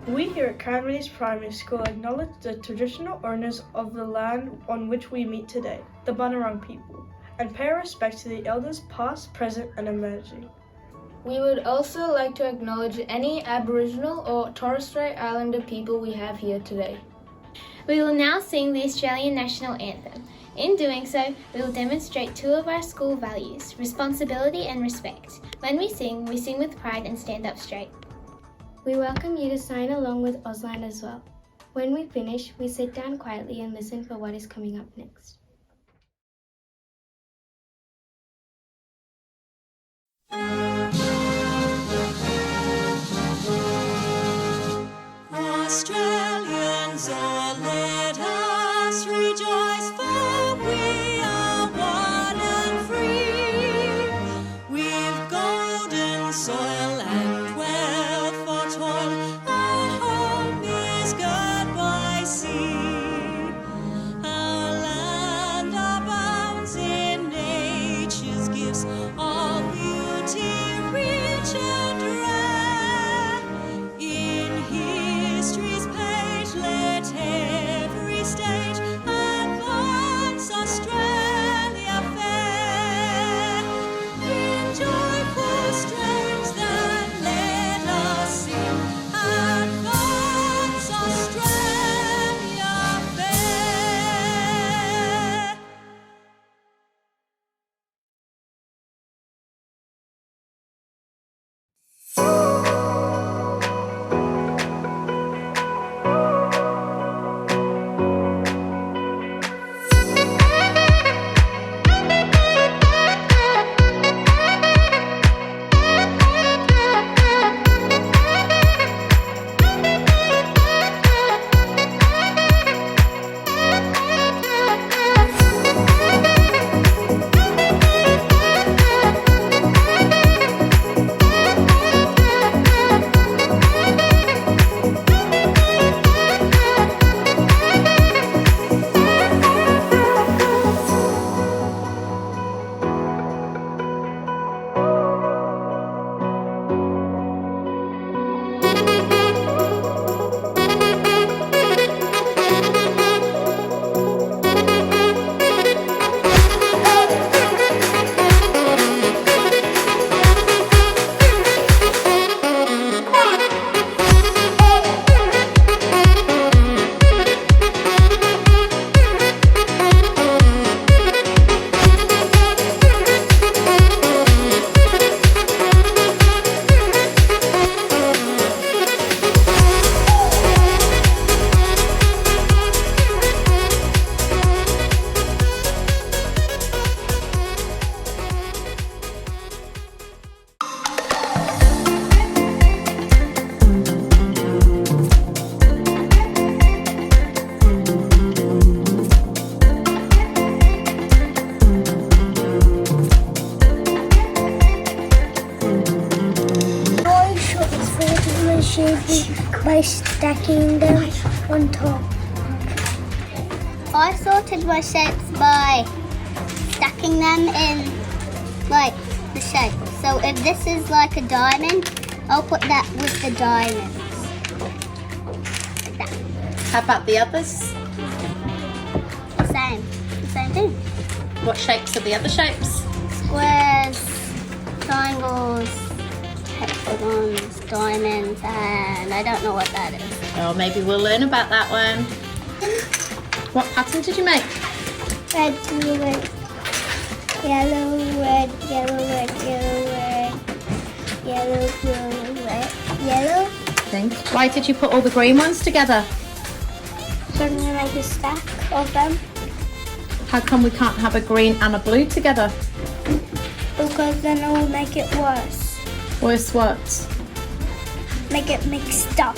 We here at Carmody Primary School acknowledge the traditional owners of the land on which we meet today, the Bunurong people, and pay our respect to the elders past, present and emerging. We would also like to acknowledge any Aboriginal or Torres Strait Islander people we have here today. We will now sing the Australian National Anthem. In doing so, we will demonstrate two of our school values, responsibility and respect. When we sing with pride and stand up straight. We welcome you to sign along with Auslan as well. When we finish, we sit down quietly and listen for what is coming up next. Australians, oh, let us rejoice, for we are one and free. We've golden soil and wealth for toil. Our home is girt by sea. Our land abounds in nature's gifts, all beauty rich and rare. In history's page, let every stage advance Australia fair. In joyful strains then let us sing, advance Australia fair. By stacking them on top. I sorted my shapes by stacking them in like the shape. So if this is like a diamond, I'll put that with the diamonds. Like that. How about the others? Same thing. What shapes are the other shapes? Squares, triangles, hexagons, diamonds, and I don't know what that is. Oh, maybe we'll learn about that one. What pattern did you make? Red, blue, red, yellow, red, yellow, red, yellow, red, yellow, blue, red, yellow. Why did you put all the green ones together? So I'm going to make a stack of them. How come we can't have a green and a blue together? Because then it will make it worse. Worse what? Make it mixed up.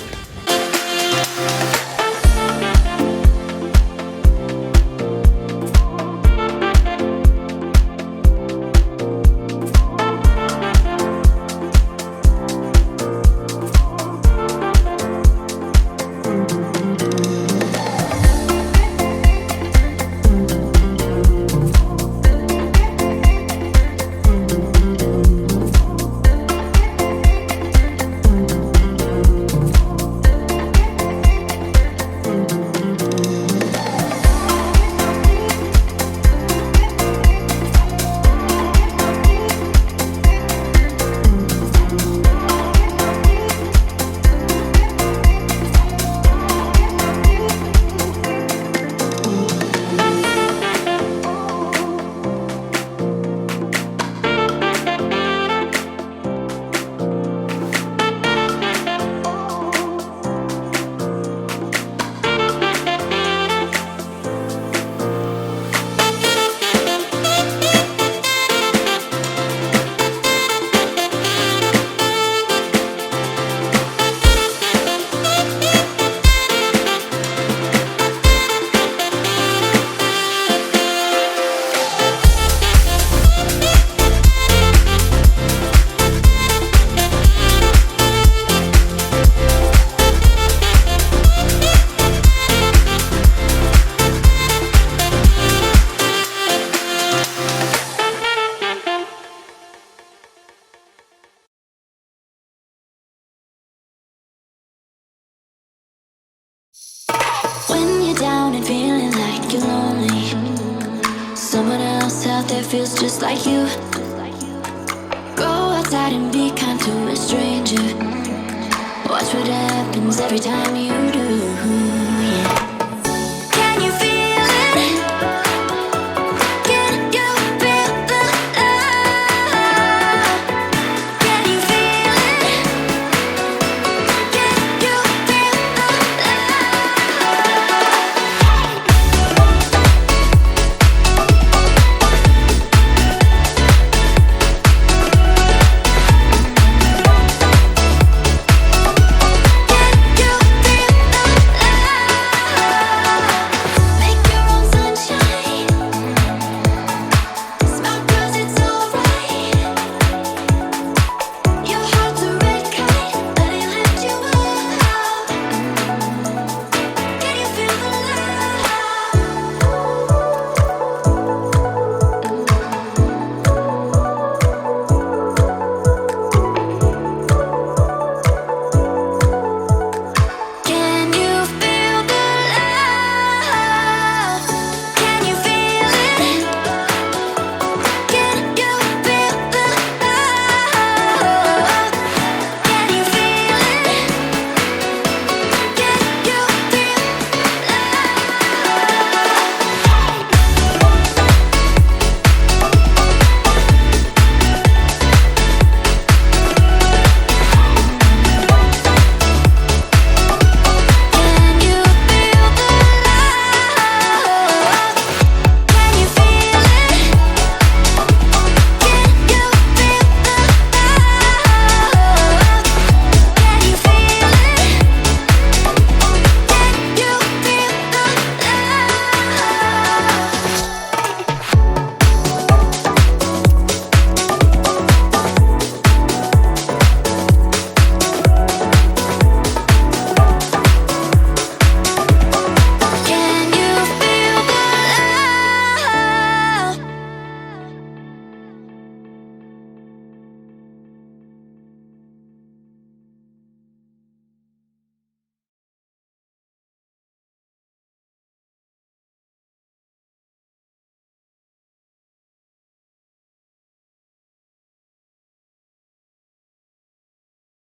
When you're down and feeling like you're lonely, someone else out there feels just like you. Go outside and be kind to a stranger. Watch what happens every time you